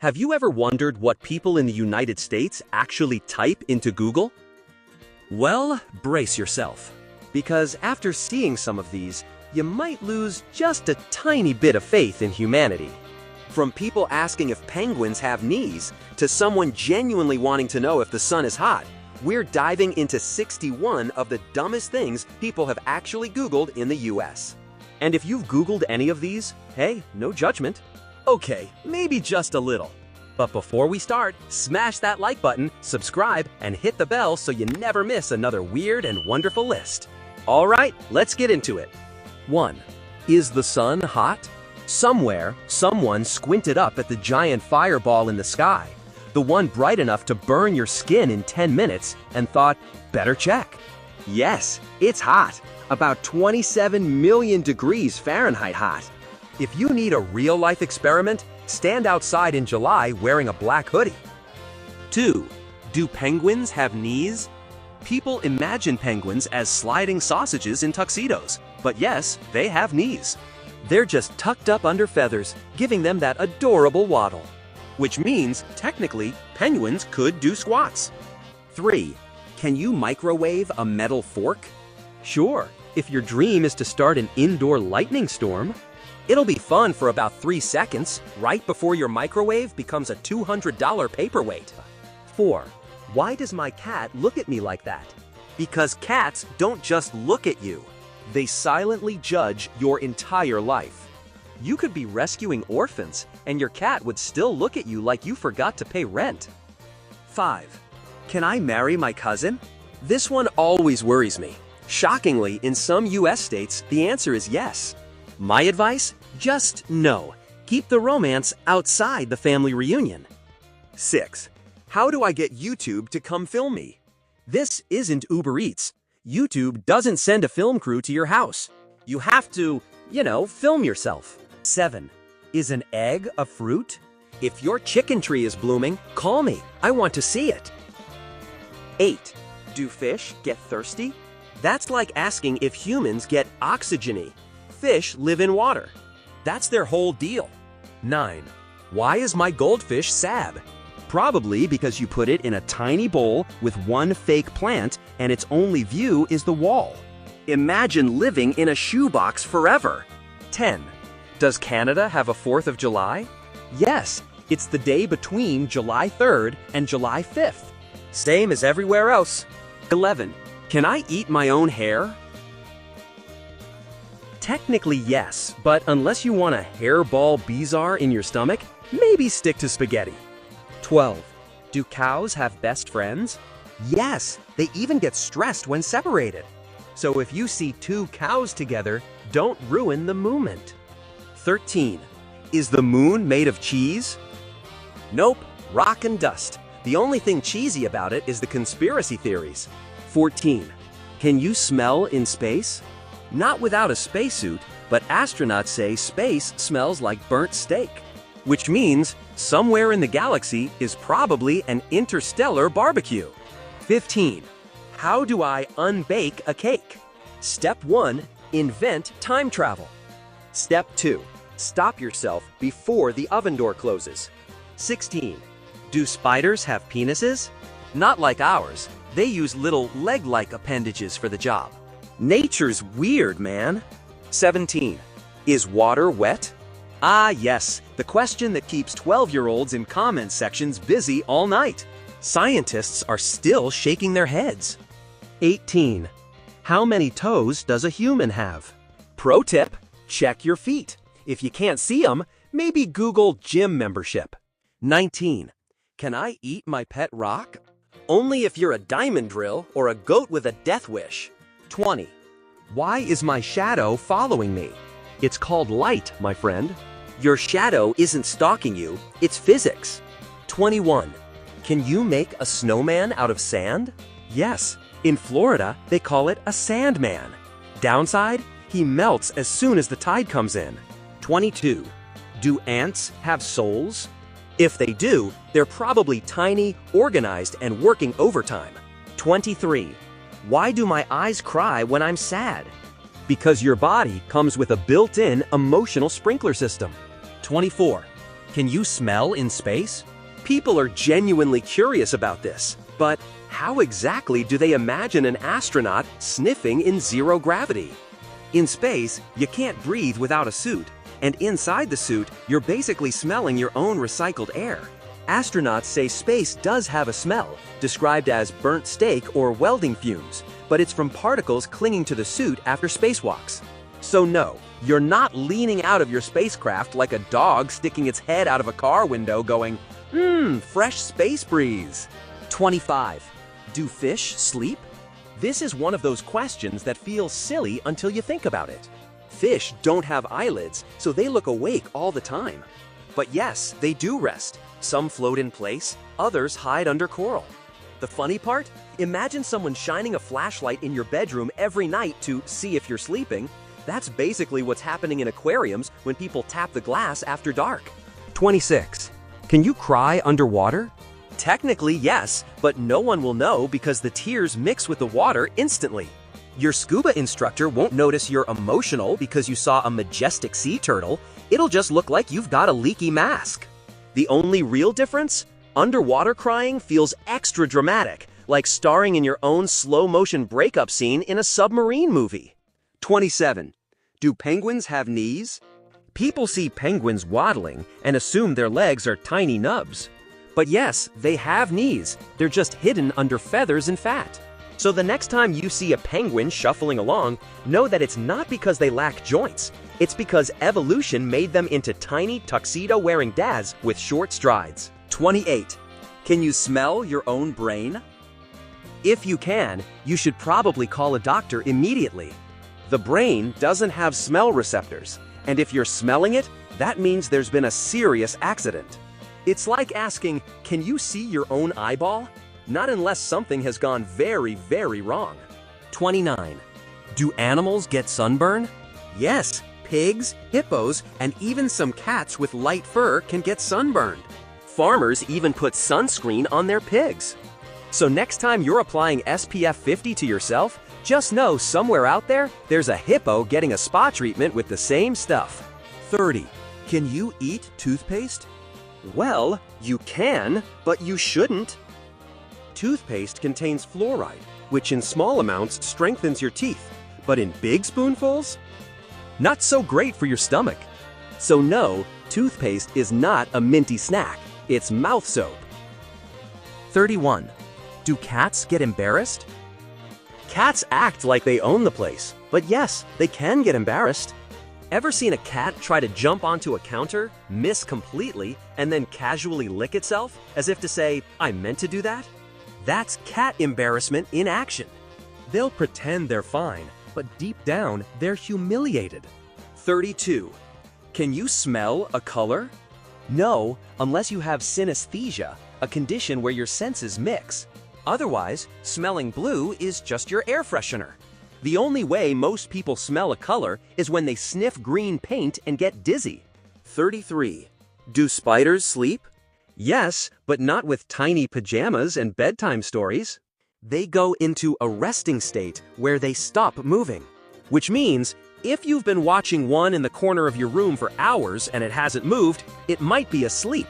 Have you ever wondered what people in the United States actually type into Google? Well, brace yourself, because after seeing some of these, you might lose just a tiny bit of faith in humanity. From people asking if penguins have knees, to someone genuinely wanting to know if the sun is hot, we're diving into 61 of the dumbest things people have actually Googled in the US. And if you've Googled any of these, hey, no judgment. Okay, maybe just a little. But before we start, smash that like button, subscribe, and hit the bell so you never miss another weird and wonderful list. All right, let's get into it. 1. Is the sun hot? Somewhere, someone squinted up at the giant fireball in the sky, the one bright enough to burn your skin in 10 minutes, and thought, better check. Yes, it's hot. About 27 million degrees Fahrenheit hot. If you need a real-life experiment, stand outside in July wearing a black hoodie. 2. Do penguins have knees? People imagine penguins as sliding sausages in tuxedos, but yes, they have knees. They're just tucked up under feathers, giving them that adorable waddle. Which means, technically, penguins could do squats. 3. Can you microwave a metal fork? Sure, if your dream is to start an indoor lightning storm. It'll be fun for about 3 seconds, right before your microwave becomes a $200 paperweight. 4. Why does my cat look at me like that? Because cats don't just look at you. They silently judge your entire life. You could be rescuing orphans, and your cat would still look at you like you forgot to pay rent. 5. Can I marry my cousin? This one always worries me. Shockingly, in some US states, the answer is yes. My advice? Just no. Keep the romance outside the family reunion. 6. How do I get YouTube to come film me? This isn't Uber Eats. YouTube doesn't send a film crew to your house. You have to, film yourself. 7. Is an egg a fruit? If your chicken tree is blooming, call me. I want to see it. 8. Do fish get thirsty? That's like asking if humans get oxygeny. Fish live in water. That's their whole deal. 9. Why is my goldfish sad? Probably because you put it in a tiny bowl with one fake plant and its only view is the wall. Imagine living in a shoebox forever. 10. Does Canada have a 4th of July? Yes, it's the day between July 3rd and July 5th. Same as everywhere else. 11. Can I eat my own hair? Technically yes, but unless you want a hairball bizarre in your stomach, maybe stick to spaghetti. 12. Do cows have best friends? Yes, they even get stressed when separated. So if you see 2 cows together, don't ruin the moment. 13. Is the moon made of cheese? Nope, rock and dust. The only thing cheesy about it is the conspiracy theories. 14. Can you smell in space? Not without a spacesuit, but astronauts say space smells like burnt steak. Which means somewhere in the galaxy is probably an interstellar barbecue. 15. How do I unbake a cake? Step 1. Invent time travel. Step 2. Stop yourself before the oven door closes. 16. Do spiders have penises? Not like ours. They use little leg-like appendages for the job. Nature's weird, man. 17. Is water wet? Ah, yes, the question that keeps 12-year-olds in comment sections busy all night. Scientists are still shaking their heads. 18. How many toes does a human have? Pro tip, check your feet. If you can't see them, maybe Google gym membership. 19. Can I eat my pet rock? Only if you're a diamond drill or a goat with a death wish. 20. Why is my shadow following me? It's called light, my friend. Your shadow isn't stalking you, it's physics. 21. Can you make a snowman out of sand? Yes, in Florida, they call it a sandman. Downside, he melts as soon as the tide comes in. 22. Do ants have souls? If they do, they're probably tiny, organized, and working overtime. 23. Why do my eyes cry when I'm sad? Because your body comes with a built-in emotional sprinkler system. 24. Can you smell in space? People are genuinely curious about this, but how exactly do they imagine an astronaut sniffing in zero gravity? In space, you can't breathe without a suit, and inside the suit, you're basically smelling your own recycled air. Astronauts say space does have a smell, described as burnt steak or welding fumes, but it's from particles clinging to the suit after spacewalks. So no, you're not leaning out of your spacecraft like a dog sticking its head out of a car window going, fresh space breeze. 25. Do fish sleep? This is one of those questions that feels silly until you think about it. Fish don't have eyelids, so they look awake all the time. But yes, they do rest. Some float in place, others hide under coral. The funny part? Imagine someone shining a flashlight in your bedroom every night to see if you're sleeping. That's basically what's happening in aquariums when people tap the glass after dark. 26. Can you cry underwater? Technically, yes, but no one will know because the tears mix with the water instantly. Your scuba instructor won't notice you're emotional because you saw a majestic sea turtle. It'll just look like you've got a leaky mask. The only real difference? Underwater crying feels extra dramatic, like starring in your own slow-motion breakup scene in a submarine movie. 27. Do penguins have knees? People see penguins waddling and assume their legs are tiny nubs. But yes, they have knees. They're just hidden under feathers and fat. So the next time you see a penguin shuffling along, know that it's not because they lack joints. It's because evolution made them into tiny tuxedo-wearing dads with short strides. 28. Can you smell your own brain? If you can, you should probably call a doctor immediately. The brain doesn't have smell receptors, and if you're smelling it, that means there's been a serious accident. It's like asking, can you see your own eyeball? Not unless something has gone very, very wrong. 29. Do animals get sunburn? Yes, pigs, hippos, and even some cats with light fur can get sunburned. Farmers even put sunscreen on their pigs. So next time you're applying SPF 50 to yourself, just know somewhere out there, there's a hippo getting a spa treatment with the same stuff. 30. Can you eat toothpaste? Well, you can, but you shouldn't. Toothpaste contains fluoride, which in small amounts strengthens your teeth, but in big spoonfuls? Not so great for your stomach. So no, toothpaste is not a minty snack, it's mouth soap. 31. Do cats get embarrassed? Cats act like they own the place, but yes, they can get embarrassed. Ever seen a cat try to jump onto a counter, miss completely, and then casually lick itself, as if to say, I meant to do that? That's cat embarrassment in action. They'll pretend they're fine, but deep down, they're humiliated. 32. Can you smell a color? No, unless you have synesthesia, a condition where your senses mix. Otherwise, smelling blue is just your air freshener. The only way most people smell a color is when they sniff green paint and get dizzy. 33. Do spiders sleep? Yes, but not with tiny pajamas and bedtime stories. They go into a resting state where they stop moving. Which means, if you've been watching one in the corner of your room for hours and it hasn't moved, it might be asleep.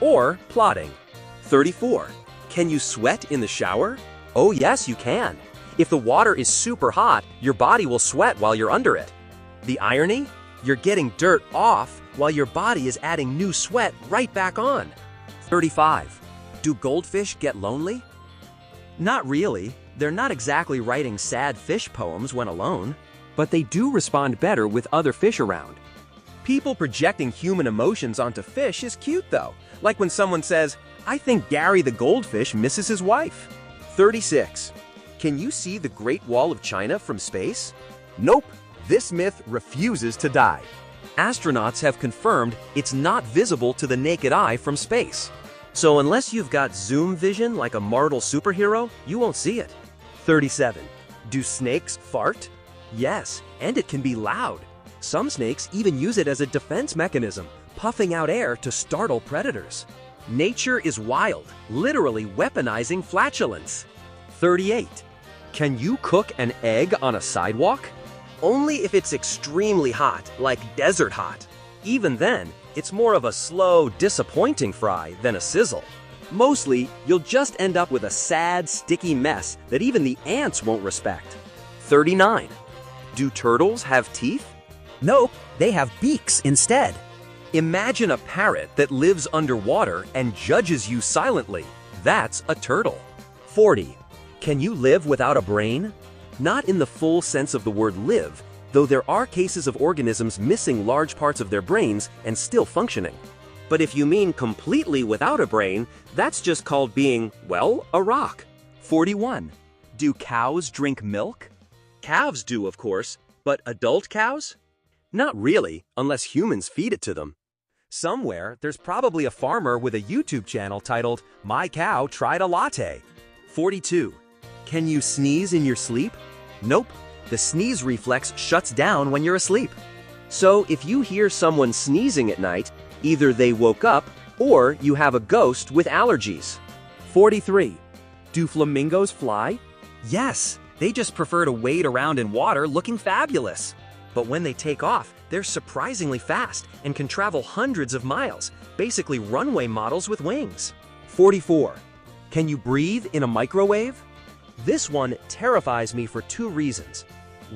Or plotting. 34. Can you sweat in the shower? Oh yes, you can. If the water is super hot, your body will sweat while you're under it. The irony? You're getting dirt off while your body is adding new sweat right back on. 35. Do goldfish get lonely? Not really. They're not exactly writing sad fish poems when alone, but they do respond better with other fish around. People projecting human emotions onto fish is cute though, like when someone says, I think Gary the goldfish misses his wife. 36. Can you see the Great Wall of China from space? Nope, this myth refuses to die. Astronauts have confirmed it's not visible to the naked eye from space. So unless you've got zoom vision like a Marvel superhero, you won't see it. 37. Do snakes fart? Yes, and it can be loud. Some snakes even use it as a defense mechanism, puffing out air to startle predators. Nature is wild, literally weaponizing flatulence. 38. Can you cook an egg on a sidewalk? Only if it's extremely hot, like desert hot. Even then, It's more of a slow, disappointing fry than a sizzle. Mostly, you'll just end up with a sad, sticky mess that even the ants won't respect. 39. Do turtles have teeth? Nope, they have beaks instead. Imagine a parrot that lives underwater and judges you silently. That's a turtle. 40. Can you live without a brain? Not in the full sense of the word live, though there are cases of organisms missing large parts of their brains and still functioning. But if you mean completely without a brain, that's just called being, well, a rock. 41. Do cows drink milk? Calves do, of course, but adult cows? Not really, unless humans feed it to them. Somewhere, there's probably a farmer with a YouTube channel titled, "My Cow Tried a Latte." 42. Can you sneeze in your sleep? Nope, the sneeze reflex shuts down when you're asleep. So if you hear someone sneezing at night, either they woke up or you have a ghost with allergies. 43. Do flamingos fly? Yes, they just prefer to wade around in water looking fabulous. But when they take off, they're surprisingly fast and can travel hundreds of miles, basically runway models with wings. 44. Can you breathe in a microwave? This one terrifies me for two reasons.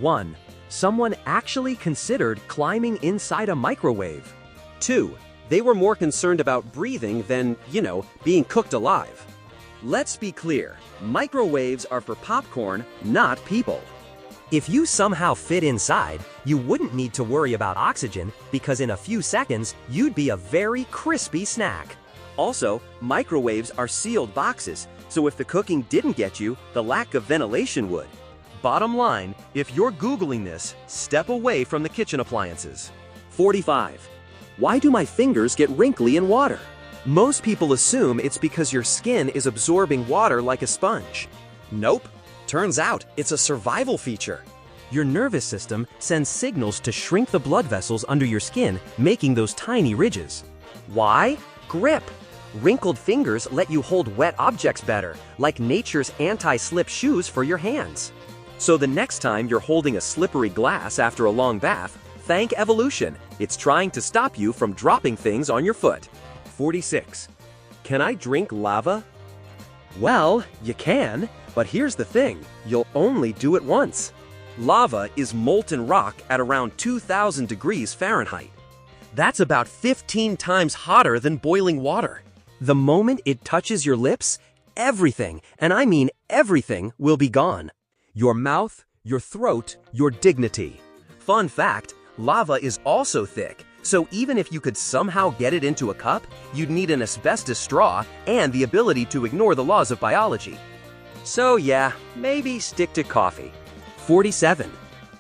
1. Someone actually considered climbing inside a microwave. 2. They were more concerned about breathing than, being cooked alive. Let's be clear, microwaves are for popcorn, not people. If you somehow fit inside, you wouldn't need to worry about oxygen because in a few seconds, you'd be a very crispy snack. Also, microwaves are sealed boxes, so if the cooking didn't get you, the lack of ventilation would. Bottom line, if you're Googling this, step away from the kitchen appliances. 45. Why do my fingers get wrinkly in water? Most people assume it's because your skin is absorbing water like a sponge. Nope. Turns out it's a survival feature. Your nervous system sends signals to shrink the blood vessels under your skin, making those tiny ridges. Why? Grip. Wrinkled fingers let you hold wet objects better, like nature's anti-slip shoes for your hands. So the next time you're holding a slippery glass after a long bath, thank evolution. It's trying to stop you from dropping things on your foot. 46. Can I drink lava? Well, you can, but here's the thing, you'll only do it once. Lava is molten rock at around 2,000 degrees Fahrenheit. That's about 15 times hotter than boiling water. The moment it touches your lips, everything, and I mean everything, will be gone. Your mouth, your throat, your dignity. Fun fact, lava is also thick, so even if you could somehow get it into a cup, you'd need an asbestos straw and the ability to ignore the laws of biology. So yeah, maybe stick to coffee. 47.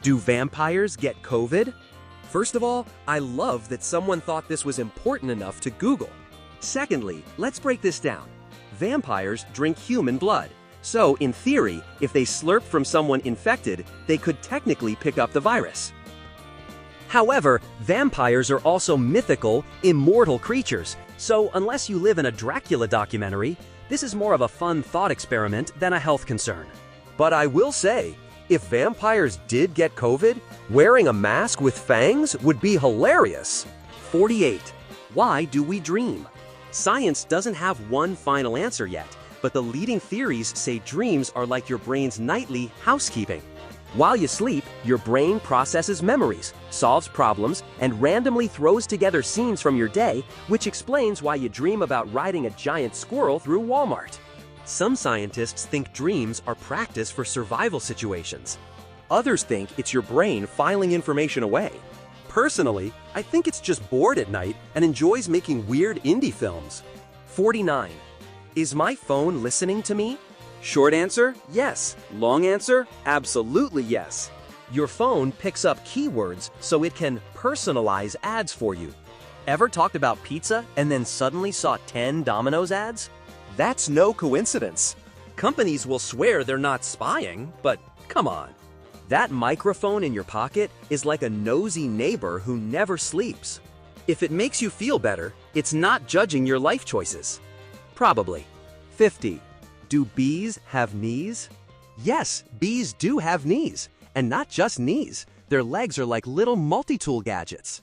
Do vampires get COVID? First of all, I love that someone thought this was important enough to Google. Secondly, let's break this down. Vampires drink human blood. So, in theory, if they slurp from someone infected, they could technically pick up the virus. However, vampires are also mythical, immortal creatures, so unless you live in a Dracula documentary, this is more of a fun thought experiment than a health concern. But I will say, if vampires did get COVID, wearing a mask with fangs would be hilarious. 48. Why do we dream? Science doesn't have one final answer yet, but the leading theories say dreams are like your brain's nightly housekeeping. While you sleep, your brain processes memories, solves problems, and randomly throws together scenes from your day, which explains why you dream about riding a giant squirrel through Walmart. Some scientists think dreams are practice for survival situations. Others think it's your brain filing information away. Personally, I think it's just bored at night and enjoys making weird indie films. 49. Is my phone listening to me? Short answer, yes. Long answer, absolutely yes. Your phone picks up keywords so it can personalize ads for you. Ever talked about pizza and then suddenly saw 10 Domino's ads? That's no coincidence. Companies will swear they're not spying, but come on. That microphone in your pocket is like a nosy neighbor who never sleeps. If it makes you feel better, it's not judging your life choices. Probably. 50. Do bees have knees? Yes, bees do have knees. And not just knees. Their legs are like little multi-tool gadgets.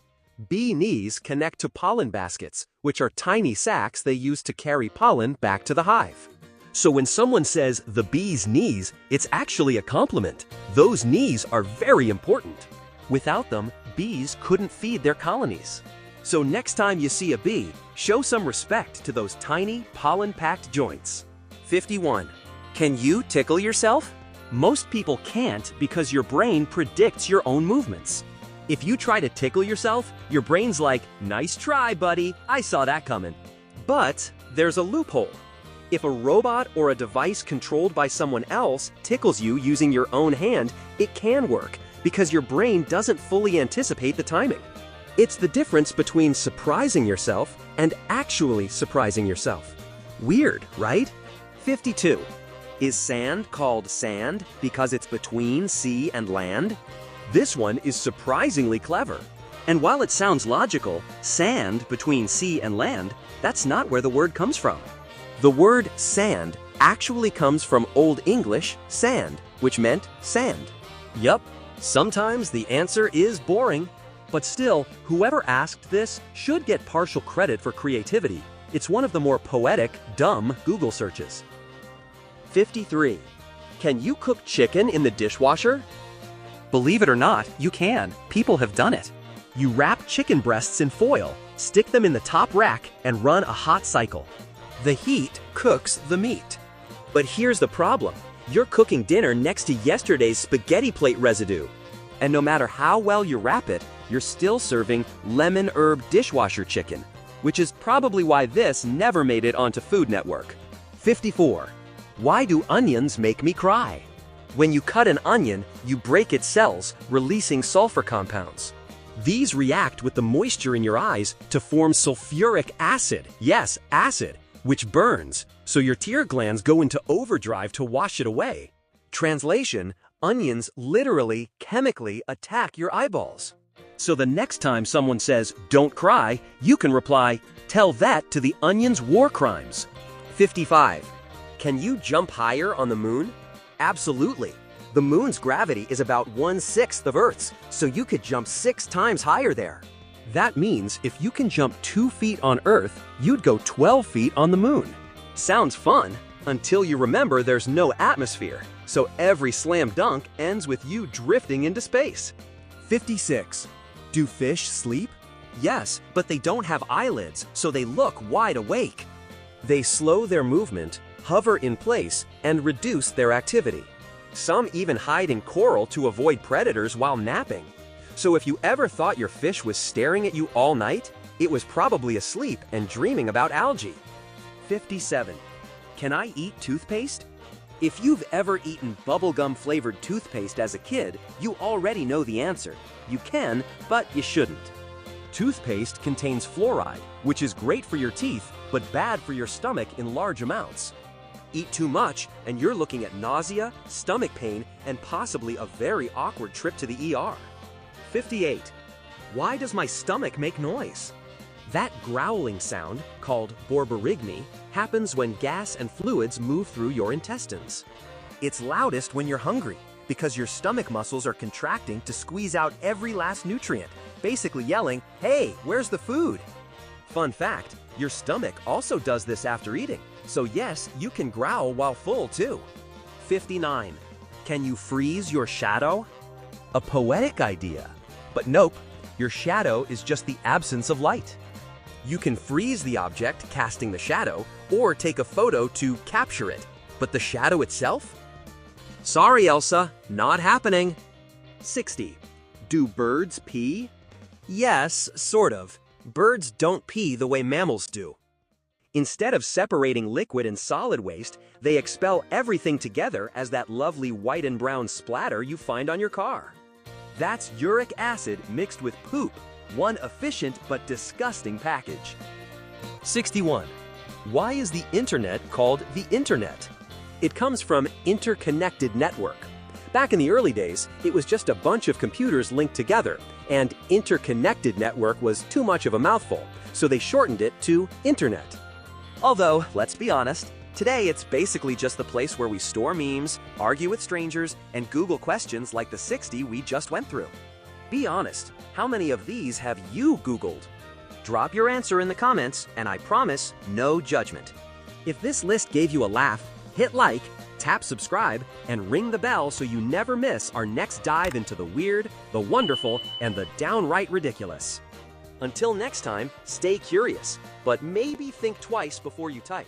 Bee knees connect to pollen baskets, which are tiny sacs they use to carry pollen back to the hive. So when someone says the bee's knees, it's actually a compliment. Those knees are very important. Without them, bees couldn't feed their colonies. So next time you see a bee, show some respect to those tiny, pollen-packed joints. 51. Can you tickle yourself? Most people can't because your brain predicts your own movements. If you try to tickle yourself, your brain's like, "Nice try, buddy, I saw that coming." But there's a loophole. If a robot or a device controlled by someone else tickles you using your own hand, it can work because your brain doesn't fully anticipate the timing. It's the difference between surprising yourself and actually surprising yourself. Weird, right? 52. Is sand called sand because it's between sea and land? This one is surprisingly clever. And while it sounds logical, sand between sea and land, that's not where the word comes from. The word sand actually comes from Old English sand, which meant sand. Yup, sometimes the answer is boring. But still, whoever asked this should get partial credit for creativity. It's one of the more poetic, dumb Google searches. 53. Can you cook chicken in the dishwasher? Believe it or not, you can. People have done it. You wrap chicken breasts in foil, stick them in the top rack, and run a hot cycle. The heat cooks the meat. But here's the problem. You're cooking dinner next to yesterday's spaghetti plate residue. And no matter how well you wrap it, you're still serving lemon herb dishwasher chicken, which is probably why this never made it onto Food Network. 54. Why do onions make me cry? When you cut an onion, you break its cells, releasing sulfur compounds. These react with the moisture in your eyes to form sulfuric acid. Yes, acid, which burns, so your tear glands go into overdrive to wash it away. Translation: onions literally, chemically attack your eyeballs. So the next time someone says, "Don't cry," you can reply, "Tell that to the onion's war crimes." 55. Can you jump higher on the moon? Absolutely. The moon's gravity is about 1/6 of Earth's, so you could jump 6 times higher there. That means if you can jump 2 feet on Earth, you'd go 12 feet on the moon. Sounds fun, until you remember there's no atmosphere, so every slam dunk ends with you drifting into space. 56. Do fish sleep? Yes, but they don't have eyelids, so they look wide awake. They slow their movement, hover in place, and reduce their activity. Some even hide in coral to avoid predators while napping. So if you ever thought your fish was staring at you all night, it was probably asleep and dreaming about algae. 57. Can I eat toothpaste? If you've ever eaten bubblegum-flavored toothpaste as a kid, you already know the answer. You can, but you shouldn't. Toothpaste contains fluoride, which is great for your teeth, but bad for your stomach in large amounts. Eat too much, and you're looking at nausea, stomach pain, and possibly a very awkward trip to the ER. 58. Why does my stomach make noise? That growling sound, called borborygmi, happens when gas and fluids move through your intestines. It's loudest when you're hungry, because your stomach muscles are contracting to squeeze out every last nutrient, basically yelling, "Hey, where's the food?" Fun fact, your stomach also does this after eating, so yes, you can growl while full too. 59. Can you freeze your shadow? A poetic idea. But nope, your shadow is just the absence of light. You can freeze the object casting the shadow, or take a photo to capture it, but the shadow itself? Sorry, Elsa, not happening. 60. Do birds pee? Yes, sort of. Birds don't pee the way mammals do. Instead of separating liquid and solid waste, they expel everything together as that lovely white and brown splatter you find on your car. That's uric acid mixed with poop, one efficient but disgusting package. 61. Why is the internet called the internet? It comes from interconnected network. Back in the early days, it was just a bunch of computers linked together, and interconnected network was too much of a mouthful, so they shortened it to internet. Although, let's be honest, today it's basically just the place where we store memes, argue with strangers, and Google questions like the 60 we just went through. Be honest, how many of these have you Googled? Drop your answer in the comments, and I promise, no judgment. If this list gave you a laugh, hit like, tap subscribe, and ring the bell so you never miss our next dive into the weird, the wonderful, and the downright ridiculous. Until next time, stay curious, but maybe think twice before you type.